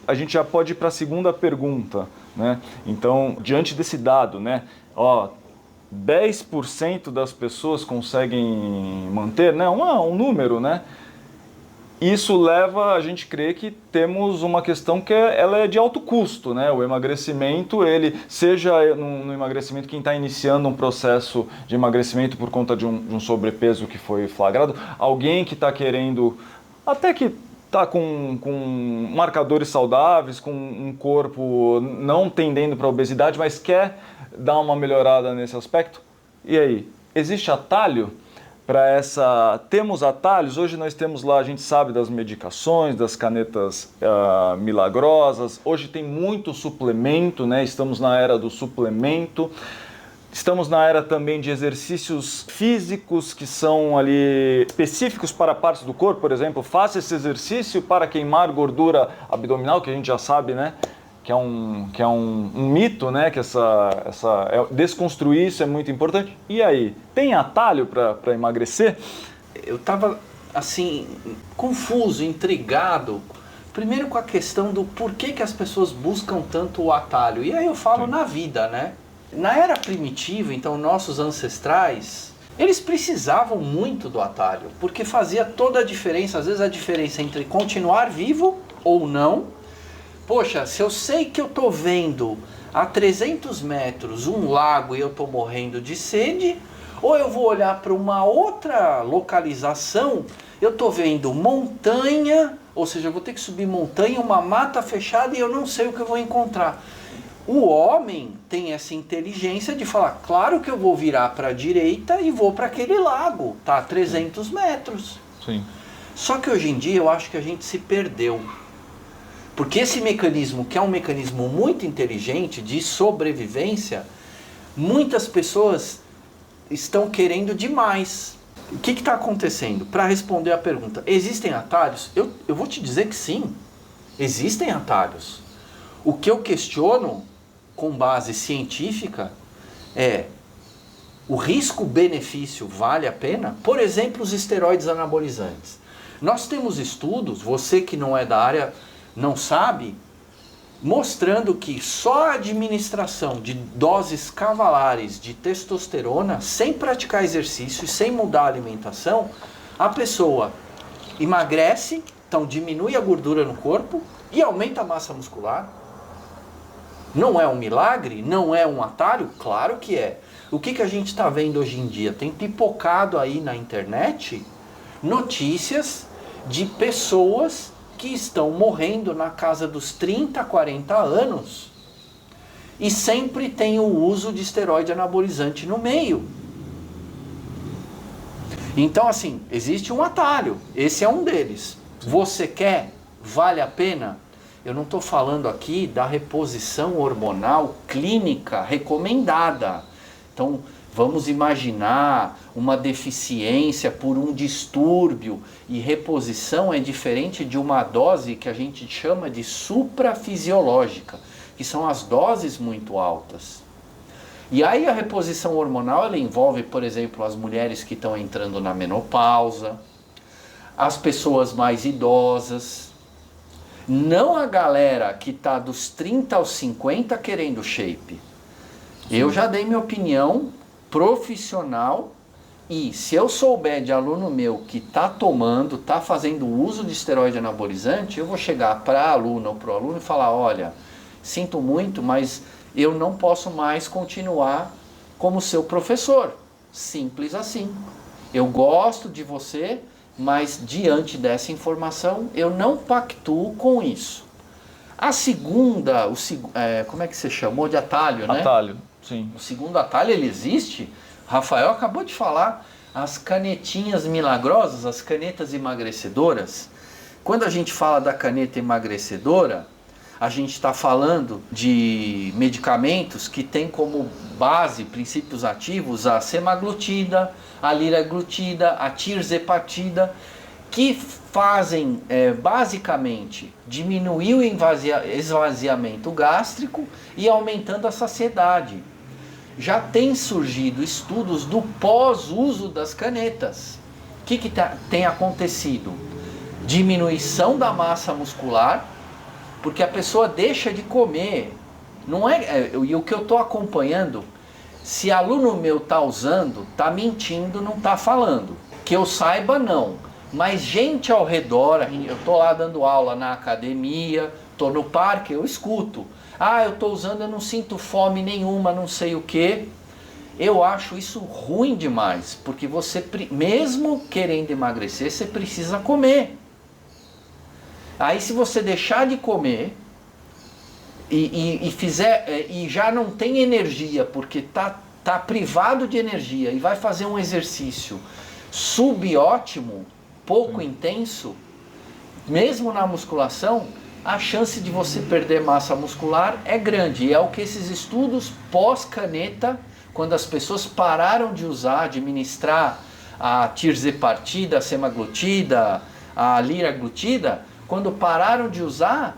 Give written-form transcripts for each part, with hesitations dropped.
a gente já pode ir para a segunda pergunta, né? Então, diante desse dado, né? 10% das pessoas conseguem manter, né? Um número, né? Isso leva a gente a crer que temos uma questão que ela é de alto custo, né? O emagrecimento, ele seja no emagrecimento, quem está iniciando um processo de emagrecimento por conta de um sobrepeso que foi flagrado, alguém que está querendo, até que está com marcadores saudáveis, com um corpo não tendendo para a obesidade, mas quer dar uma melhorada nesse aspecto. E aí, existe atalho? Para essa, temos atalhos, hoje nós temos lá, a gente sabe das medicações, das canetas milagrosas, hoje tem muito suplemento, né? Estamos na era do suplemento, estamos na era também de exercícios físicos que são ali específicos para partes do corpo, por exemplo, faça esse exercício para queimar gordura abdominal, que a gente já sabe, né? Que é um mito, né? Que desconstruir isso é muito importante. E aí, tem atalho para emagrecer? Eu estava, assim, confuso, intrigado, primeiro com a questão do porquê que as pessoas buscam tanto o atalho. E aí eu falo na vida, né? Na era primitiva, então, nossos ancestrais, eles precisavam muito do atalho, porque fazia toda a diferença, às vezes a diferença entre continuar vivo ou não. Poxa, se eu sei que eu tô vendo a 300 metros um lago e eu tô morrendo de sede, ou eu vou olhar para uma outra localização, eu tô vendo montanha, ou seja, eu vou ter que subir montanha, uma mata fechada e eu não sei o que eu vou encontrar. O homem tem essa inteligência de falar, claro que eu vou virar para a direita e vou para aquele lago, tá a 300 metros. Sim. Só que hoje em dia eu acho que a gente se perdeu. Porque esse mecanismo, que é um mecanismo muito inteligente de sobrevivência, muitas pessoas estão querendo demais. O que está acontecendo? Para responder a pergunta, existem atalhos? Eu vou te dizer que sim, existem atalhos. O que eu questiono, com base científica, é o risco-benefício vale a pena? Por exemplo, os esteroides anabolizantes. Nós temos estudos, você que não é da área não sabe, mostrando que só a administração de doses cavalares de testosterona, sem praticar exercício e sem mudar a alimentação, a pessoa emagrece, então diminui a gordura no corpo e aumenta a massa muscular. Não é um milagre? Não é um atalho? Claro que é. O que a gente está vendo hoje em dia? Tem pipocado aí na internet notícias de pessoas que estão morrendo na casa dos 30, 40 anos e sempre tem o uso de esteroide anabolizante no meio. Então, assim, existe um atalho. Esse é um deles. Você quer? Vale a pena? Eu não estou falando aqui da reposição hormonal clínica recomendada. Então, vamos imaginar uma deficiência por um distúrbio, e reposição é diferente de uma dose que a gente chama de suprafisiológica, que são as doses muito altas. E aí a reposição hormonal ela envolve, por exemplo, as mulheres que estão entrando na menopausa, as pessoas mais idosas, não a galera que está dos 30 aos 50 querendo shape. Eu já dei minha opinião profissional, e se eu souber de aluno meu que está tomando, está fazendo uso de esteroide anabolizante, eu vou chegar para a aluna ou para o aluno e falar, olha, sinto muito, mas eu não posso mais continuar como seu professor. Simples assim. Eu gosto de você, mas diante dessa informação eu não pactuo com isso. A segunda, como é que você chamou de atalho, né? Atalho. Sim. O segundo atalho, ele existe. Rafael acabou de falar, as canetinhas milagrosas, as canetas emagrecedoras. Quando a gente fala da caneta emagrecedora, a gente está falando de medicamentos que têm como base, princípios ativos, a semaglutida, a liraglutida, a tirzepatida, que fazem basicamente diminuir o esvaziamento gástrico e aumentando a saciedade. Já tem surgido estudos do pós-uso das canetas. O que tem acontecido? Diminuição da massa muscular Porque a pessoa deixa de comer. Não é, e o que eu estou acompanhando, se aluno meu está usando, está mentindo, não está falando. Que eu saiba, não. Mas gente ao redor, eu estou lá dando aula na academia, estou no parque, eu escuto. Ah, eu estou usando, eu não sinto fome nenhuma, não sei o quê. Eu acho isso ruim demais, porque você, mesmo querendo emagrecer, você precisa comer. Aí se você deixar de comer e já não tem energia, porque tá privado de energia e vai fazer um exercício subótimo, pouco intenso, mesmo na musculação, a chance de você perder massa muscular é grande. E é o que esses estudos pós-caneta, quando as pessoas pararam de usar, de ministrar a tirzepatida, a semaglutida, a liraglutida, quando pararam de usar,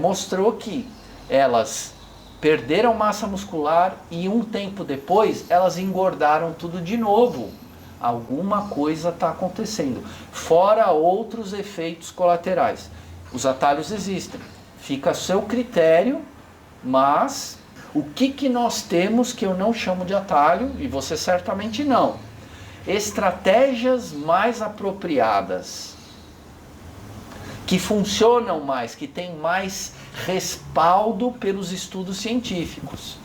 mostrou que elas perderam massa muscular e um tempo depois elas engordaram tudo de novo. Alguma coisa está acontecendo, fora outros efeitos colaterais. Os atalhos existem, fica a seu critério, mas o que nós temos que eu não chamo de atalho, e você certamente não? Estratégias mais apropriadas, que funcionam mais, que têm mais respaldo pelos estudos científicos.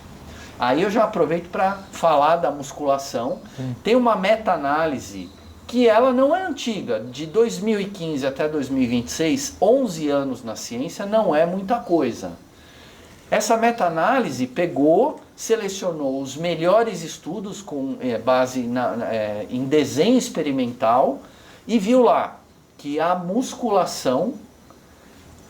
Aí eu já aproveito para falar da musculação. Tem uma meta-análise que ela não é antiga, de 2015 até 2026, 11 anos na ciência, não é muita coisa. Essa meta-análise pegou, selecionou os melhores estudos com base em desenho experimental e viu lá que a musculação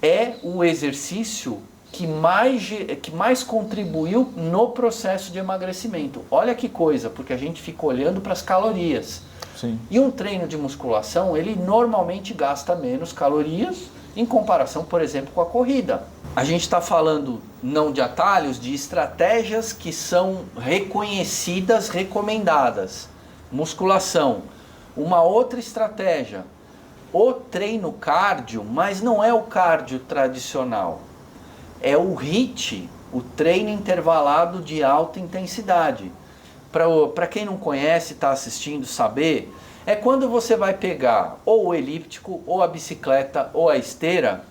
é o exercício que mais contribuiu no processo de emagrecimento. Olha que coisa, porque a gente fica olhando para as calorias. Sim. E um treino de musculação, ele normalmente gasta menos calorias em comparação, por exemplo, com a corrida. A gente está falando não de atalhos, de estratégias que são reconhecidas, recomendadas. Musculação. Uma outra estratégia, o treino cardio, mas não é o cardio tradicional. É o HIIT, o treino intervalado de alta intensidade. Para quem não conhece, está assistindo, saber, é quando você vai pegar ou o elíptico, ou a bicicleta, ou a esteira,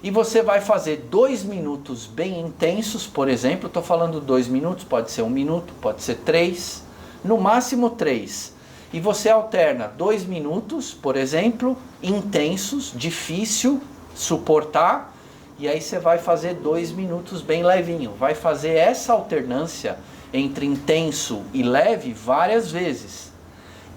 e você vai fazer 2 minutos bem intensos, por exemplo, estou falando 2 minutos, pode ser 1 minuto, pode ser 3, no máximo 3. E você alterna 2 minutos, por exemplo, intensos, difícil suportar, e aí você vai fazer 2 minutos bem levinho. Vai fazer essa alternância entre intenso e leve várias vezes.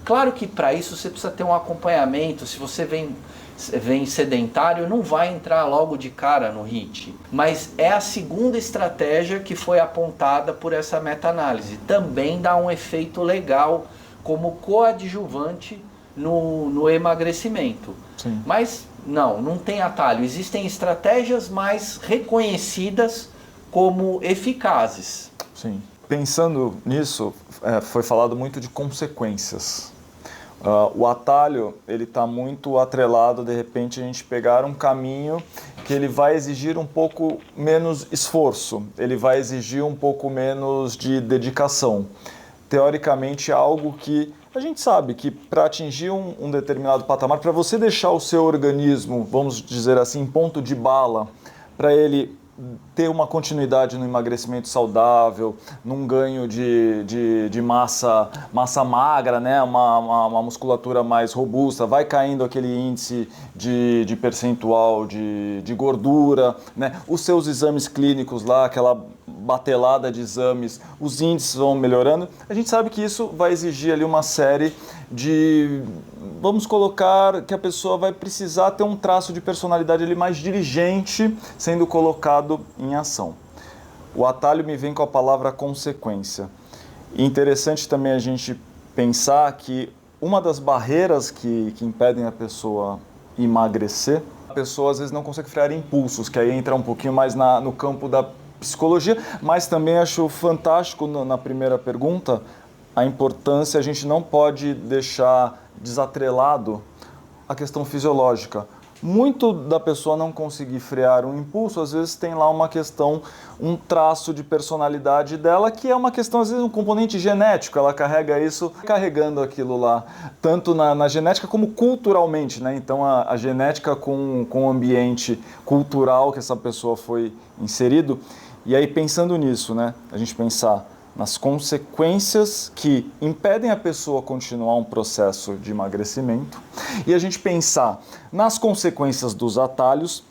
Claro que para isso você precisa ter um acompanhamento. Se você vem sedentário, não vai entrar logo de cara no HIIT. Mas é a segunda estratégia que foi apontada por essa meta-análise. Também dá um efeito legal como coadjuvante no emagrecimento. Sim. Mas não tem atalho. Existem estratégias mais reconhecidas como eficazes. Sim. Pensando nisso, foi falado muito de consequências. O atalho, ele está muito atrelado, de repente, a gente pegar um caminho que ele vai exigir um pouco menos esforço, ele vai exigir um pouco menos de dedicação. Teoricamente, é algo que a gente sabe que para atingir um determinado patamar, para você deixar o seu organismo, vamos dizer assim, em ponto de bala, para ele ter uma continuidade no emagrecimento saudável, num ganho de massa magra, né? uma musculatura mais robusta, vai caindo aquele índice de percentual de gordura, né? Os seus exames clínicos lá, aquela batelada de exames, os índices vão melhorando. A gente sabe que isso vai exigir ali uma série de... Vamos colocar que a pessoa vai precisar ter um traço de personalidade ali mais dirigente sendo colocado em ação. O atalho me vem com a palavra consequência. E interessante também a gente pensar que uma das barreiras que impedem a pessoa emagrecer, a pessoa às vezes não consegue frear impulsos, que aí entra um pouquinho mais no campo da psicologia, mas também acho fantástico na primeira pergunta a importância, a gente não pode deixar desatrelado a questão fisiológica. muito da pessoa não conseguir frear um impulso, às vezes tem lá uma questão, um traço de personalidade dela, que é uma questão, às vezes, um componente genético, ela carrega isso, carregando aquilo lá, tanto na genética como culturalmente, né? Então a genética com o ambiente cultural que essa pessoa foi inserido, e aí pensando nisso, né? A gente pensar nas consequências que impedem a pessoa a continuar um processo de emagrecimento e a gente pensar nas consequências dos atalhos